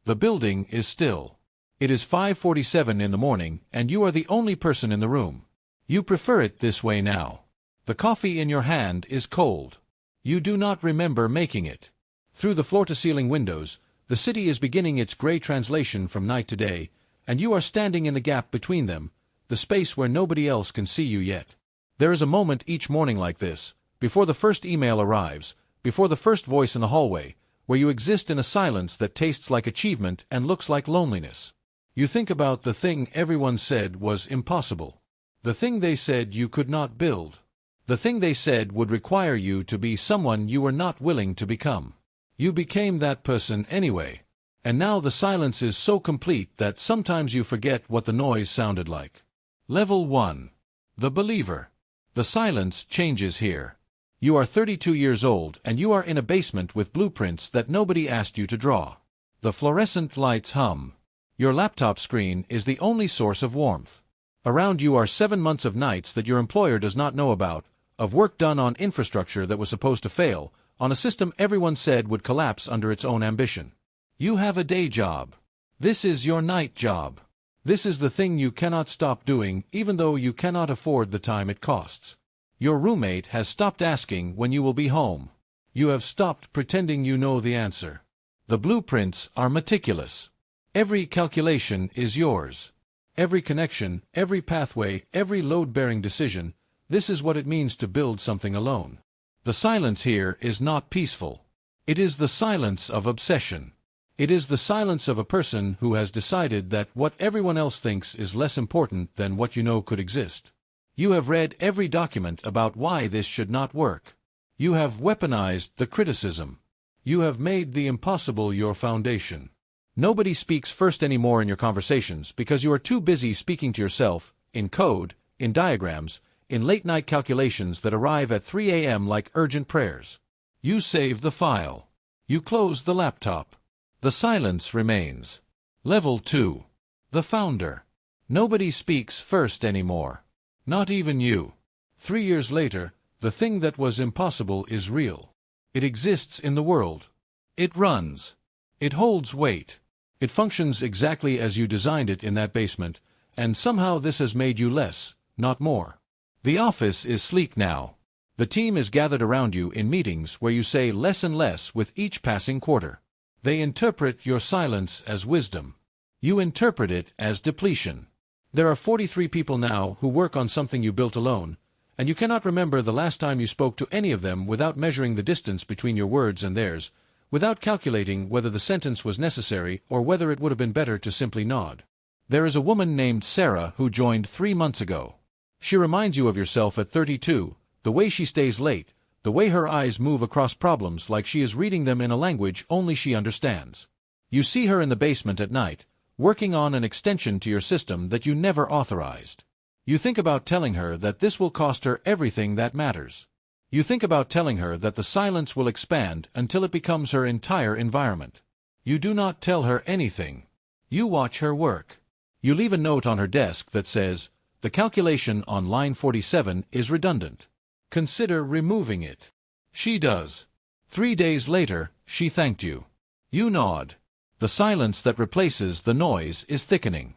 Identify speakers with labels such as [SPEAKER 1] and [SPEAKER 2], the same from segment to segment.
[SPEAKER 1] The building is still. It is 5:47 in the morning, and you are the only person in the room. You prefer it this way now. The coffee in your hand is cold. You do not remember making it. Through the floor-to-ceiling windows, the city is beginning its gray translation from night to day, and you are standing in the gap between them, the space where nobody else can see you yet. There is a moment each morning like this, before the first email arrives, before the first voice in the hallway, where you exist in a silence that tastes like achievement and looks like loneliness. You think about the thing everyone said was impossible. The thing they said you could not build. The thing they said would require you to be someone you were not willing to become. You became that person anyway. And now the silence is so complete that sometimes you forget what the noise sounded like. Level 1. The believer. The silence changes here. You are 32 years old and you are in a basement with blueprints that nobody asked you to draw. The fluorescent lights hum. Your laptop screen is the only source of warmth. Around you are 7 months of nights that your employer does not know about, of work done on infrastructure that was supposed to fail, on a system everyone said would collapse under its own ambition. You have a day job. This is your night job. This is the thing you cannot stop doing, even though you cannot afford the time it costs. Your roommate has stopped asking when you will be home. You have stopped pretending you know the answer. The blueprints are meticulous. Every calculation is yours. Every connection, every pathway, every load-bearing decision, this is what it means to build something alone. The silence here is not peaceful. It is the silence of obsession. It is the silence of a person who has decided that what everyone else thinks is less important than what you know could exist. You have read every document about why this should not work. You have weaponized the criticism. You have made the impossible your foundation. Nobody speaks first anymore in your conversations because you are too busy speaking to yourself, in code, in diagrams, in late-night calculations that arrive at 3 a.m. like urgent prayers. You save the file. You close the laptop. The silence remains. Level 2. The founder. Nobody speaks first anymore. Not even you. 3 years later, the thing that was impossible is real. It exists in the world. It runs. It holds weight. It functions exactly as you designed it in that basement, and somehow this has made you less, not more. The office is sleek now. The team is gathered around you in meetings where you say less and less with each passing quarter. They interpret your silence as wisdom. You interpret it as depletion. There are 43 people now who work on something you built alone, and you cannot remember the last time you spoke to any of them without measuring the distance between your words and theirs, without calculating whether the sentence was necessary or whether it would have been better to simply nod. There is a woman named Sarah who joined 3 months ago. She reminds you of yourself at 32, the way she stays late, the way her eyes move across problems like she is reading them in a language only she understands. You see her in the basement at night, working on an extension to your system that you never authorized. You think about telling her that this will cost her everything that matters. You think about telling her that the silence will expand until it becomes her entire environment. You do not tell her anything. You watch her work. You leave a note on her desk that says, "The calculation on line 47 is redundant. Consider removing it." She does. 3 days later, she thanked you. You nod. The silence that replaces the noise is thickening.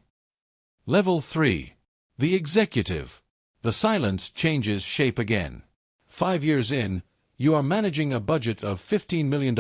[SPEAKER 1] Level 3. The executive. The silence changes shape again. 5 years in, you are managing a budget of $15 million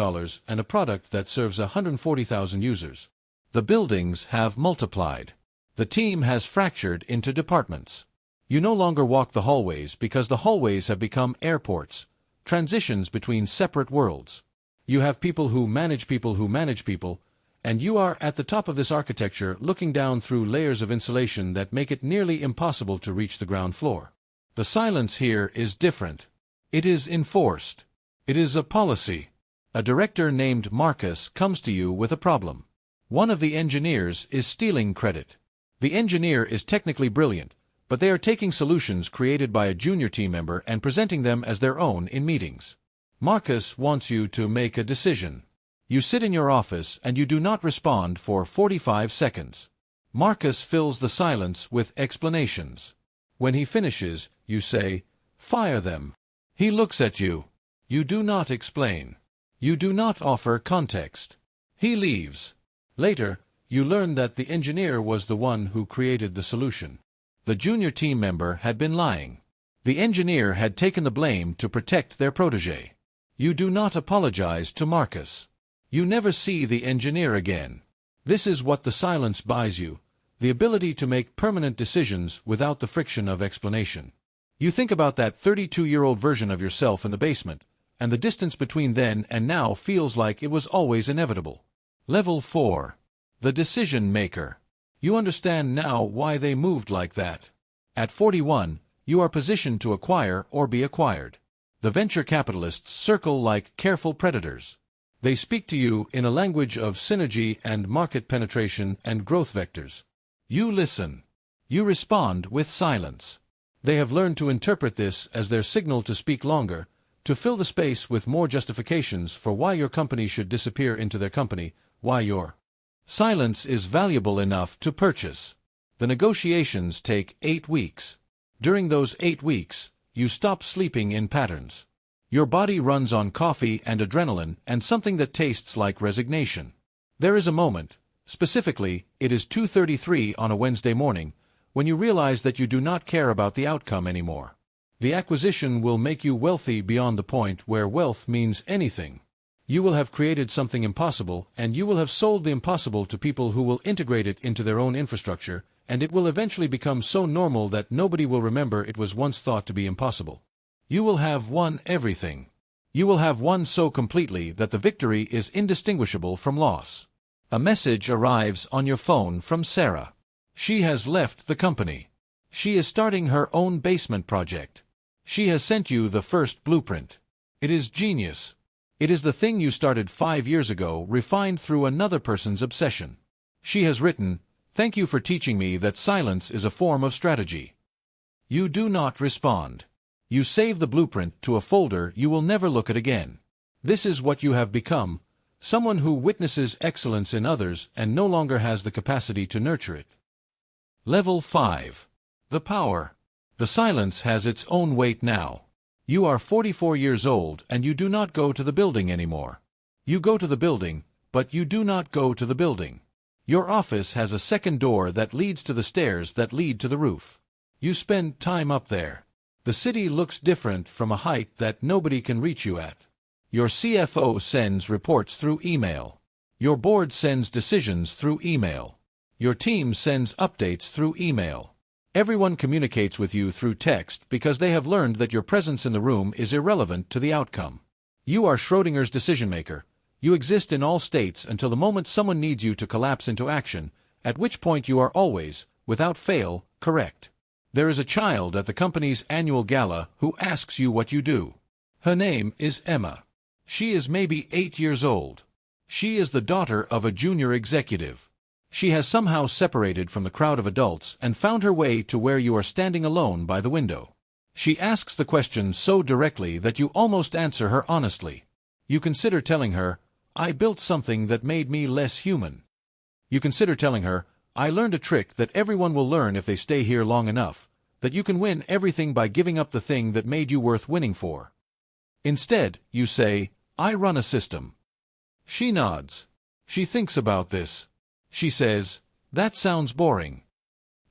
[SPEAKER 1] and a product that serves 140,000 users. The buildings have multiplied. The team has fractured into departments. You no longer walk the hallways because the hallways have become airports, transitions between separate worlds. You have people who manage people who manage people, and you are at the top of this architecture looking down through layers of insulation that make it nearly impossible to reach the ground floor. The silence here is different. It is enforced. It is a policy. A director named Marcus comes to you with a problem. One of the engineers is stealing credit. The engineer is technically brilliant, but they are taking solutions created by a junior team member and presenting them as their own in meetings. Marcus wants you to make a decision. You sit in your office and you do not respond for 45 seconds. Marcus fills the silence with explanations. When he finishes, you say, "Fire them." He looks at you. You do not explain. You do not offer context. He leaves. Later, you learn that the engineer was the one who created the solution. The junior team member had been lying. The engineer had taken the blame to protect their protege. You do not apologize to Marcus. You never see the engineer again. This is what the silence buys you, the ability to make permanent decisions without the friction of explanation. You think about that 32-year-old version of yourself in the basement, and the distance between then and now feels like it was always inevitable. Level 4. The decision maker. You understand now why they moved like that. At 41, you are positioned to acquire or be acquired. The venture capitalists circle like careful predators. They speak to you in a language of synergy and market penetration and growth vectors. You listen. You respond with silence. They have learned to interpret this as their signal to speak longer, to fill the space with more justifications for why your company should disappear into their company, why your silence is valuable enough to purchase. The negotiations take 8 weeks. During those 8 weeks, you stop sleeping in patterns. Your body runs on coffee and adrenaline and something that tastes like resignation. There is a moment, specifically, it is 2:33 on a Wednesday morning, when you realize that you do not care about the outcome anymore. The acquisition will make you wealthy beyond the point where wealth means anything. You will have created something impossible, and you will have sold the impossible to people who will integrate it into their own infrastructure, and it will eventually become so normal that nobody will remember it was once thought to be impossible. You will have won everything. You will have won so completely that the victory is indistinguishable from loss. A message arrives on your phone from Sarah. She has left the company. She is starting her own basement project. She has sent you the first blueprint. It is genius. It is the thing you started 5 years ago, refined through another person's obsession. She has written, "Thank you for teaching me that silence is a form of strategy." You do not respond. You save the blueprint to a folder you will never look at again. This is what you have become, someone who witnesses excellence in others and no longer has the capacity to nurture it. Level 5. The power. The silence has its own weight now. You are 44 years old and you do not go to the building anymore. You go to the building, but you do not go to the building. Your office has a second door that leads to the stairs that lead to the roof. You spend time up there. The city looks different from a height that nobody can reach you at. Your CFO sends reports through email. Your board sends decisions through email. Your team sends updates through email. Everyone communicates with you through text because they have learned that your presence in the room is irrelevant to the outcome. You are Schrödinger's decision-maker. You exist in all states until the moment someone needs you to collapse into action, at which point you are always, without fail, correct. There is a child at the company's annual gala who asks you what you do. Her name is Emma. She is maybe 8 years old. She is the daughter of a junior executive. She has somehow separated from the crowd of adults and found her way to where you are standing alone by the window. She asks the question so directly that you almost answer her honestly. You consider telling her, "I built something that made me less human." You consider telling her, "I learned a trick that everyone will learn if they stay here long enough, that you can win everything by giving up the thing that made you worth winning for." Instead, you say, "I run a system." She nods. She thinks about this. She says, "That sounds boring."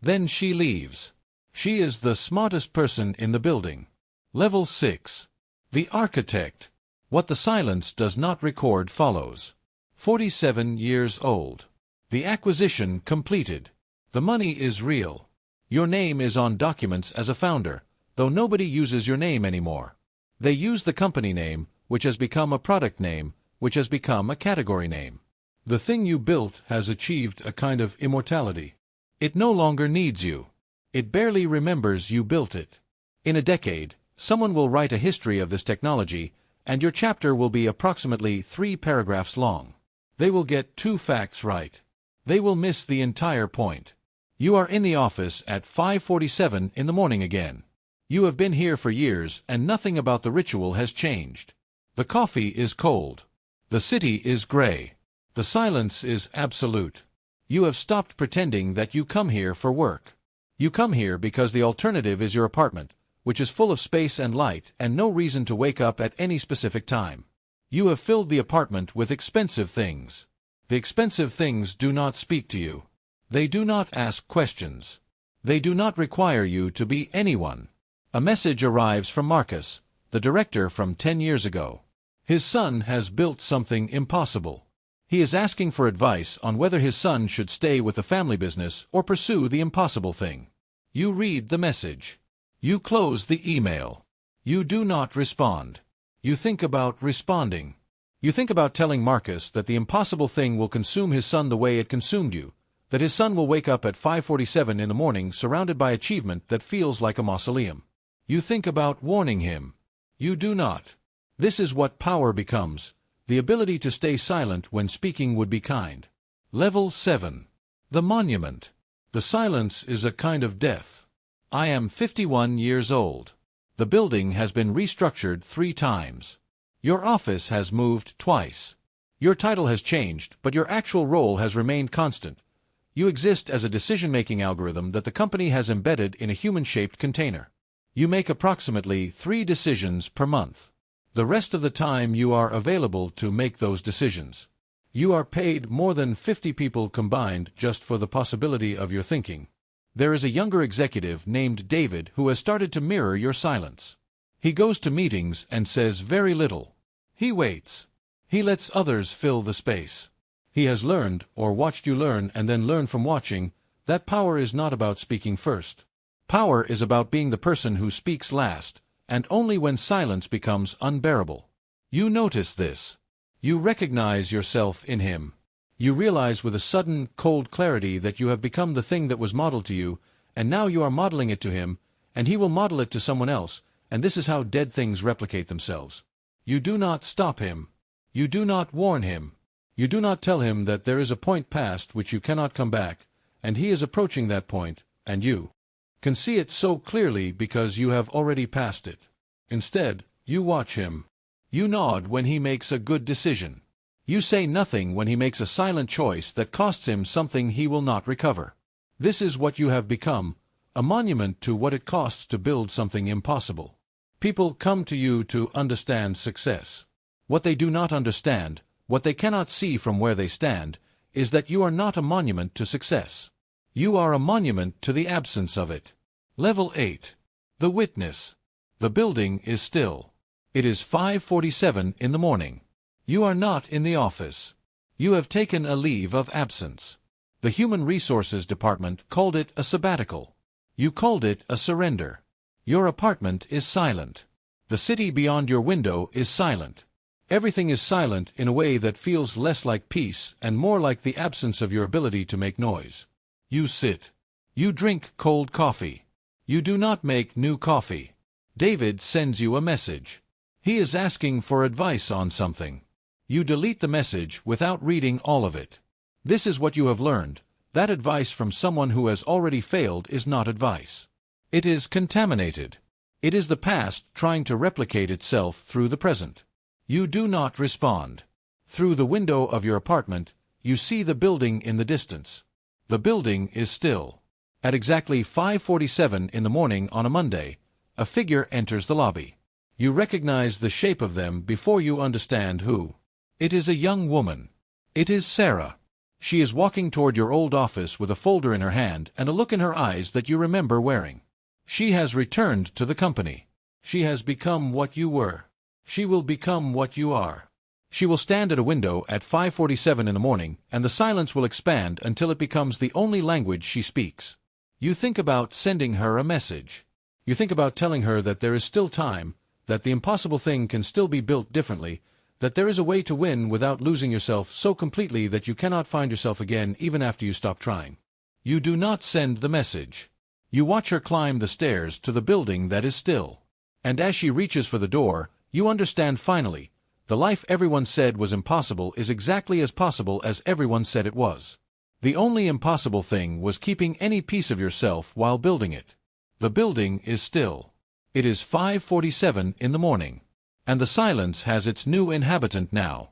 [SPEAKER 1] Then she leaves. She is the smartest person in the building. Level 6. The architect. What the silence does not record follows. 47 years old. The acquisition completed. The money is real. Your name is on documents as a founder, though nobody uses your name anymore. They use the company name, which has become a product name, which has become a category name. The thing you built has achieved a kind of immortality. It no longer needs you. It barely remembers you built it. In a decade, someone will write a history of this technology, and your chapter will be approximately 3 paragraphs long. They will get 2 facts right. They will miss the entire point. You are in the office at 5:47 in the morning again. You have been here for years and nothing about the ritual has changed. The coffee is cold. The city is gray. The silence is absolute. You have stopped pretending that you come here for work. You come here because the alternative is your apartment, which is full of space and light and no reason to wake up at any specific time. You have filled the apartment with expensive things. The expensive things do not speak to you. They do not ask questions. They do not require you to be anyone. A message arrives from Marcus, the director from 10 years ago. His son has built something impossible. He is asking for advice on whether his son should stay with the family business or pursue the impossible thing. You read the message. You close the email. You do not respond. You think about responding. You think about telling Marcus that the impossible thing will consume his son the way it consumed you, that his son will wake up at 5:47 in the morning surrounded by achievement that feels like a mausoleum. You think about warning him. You do not. This is what power becomes, the ability to stay silent when speaking would be kind. Level 7. The monument. The silence is a kind of death. I am 51 years old. The building has been restructured 3 times. Your office has moved twice. Your title has changed, but your actual role has remained constant. You exist as a decision-making algorithm that the company has embedded in a human-shaped container. You make approximately 3 decisions per month. The rest of the time you are available to make those decisions. You are paid more than 50 people combined just for the possibility of your thinking. There is a younger executive named David who has started to mirror your silence. He goes to meetings and says very little. He waits. He lets others fill the space. He has learned, or watched you learn and then learn from watching, that power is not about speaking first. Power is about being the person who speaks last, and only when silence becomes unbearable. You notice this. You recognize yourself in him. You realize with a sudden, cold clarity that you have become the thing that was modeled to you, and now you are modeling it to him, and he will model it to someone else, and this is how dead things replicate themselves. You do not stop him. You do not warn him. You do not tell him that there is a point past which you cannot come back, and he is approaching that point, and you can see it so clearly because you have already passed it. Instead, you watch him. You nod when he makes a good decision. You say nothing when he makes a silent choice that costs him something he will not recover. This is what you have become, a monument to what it costs to build something impossible. People come to you to understand success. What they do not understand, what they cannot see from where they stand, is that you are not a monument to success. You are a monument to the absence of it. Level 8. The witness. The building is still. It is 5:47 in the morning. You are not in the office. You have taken a leave of absence. The Human Resources Department called it a sabbatical. You called it a surrender. Your apartment is silent. The city beyond your window is silent. Everything is silent in a way that feels less like peace and more like the absence of your ability to make noise. You sit. You drink cold coffee. You do not make new coffee. David sends you a message. He is asking for advice on something. You delete the message without reading all of it. This is what you have learned. That advice from someone who has already failed is not advice. It is contaminated. It is the past trying to replicate itself through the present. You do not respond. Through the window of your apartment, you see the building in the distance. The building is still. At exactly 5:47 in the morning on a Monday, a figure enters the lobby. You recognize the shape of them before you understand who. It is a young woman. It is Sarah. She is walking toward your old office with a folder in her hand and a look in her eyes that you remember wearing. She has returned to the company. She has become what you were. She will become what you are. She will stand at a window at 5:47 in the morning, and the silence will expand until it becomes the only language she speaks. You think about sending her a message. You think about telling her that there is still time, that the impossible thing can still be built differently, that there is a way to win without losing yourself so completely that you cannot find yourself again even after you stop trying. You do not send the message. You watch her climb the stairs to the building that is still. And as she reaches for the door, you understand finally, the life everyone said was impossible is exactly as possible as everyone said it was. The only impossible thing was keeping any piece of yourself while building it. The building is still. It is 5:47 in the morning. And the silence has its new inhabitant now.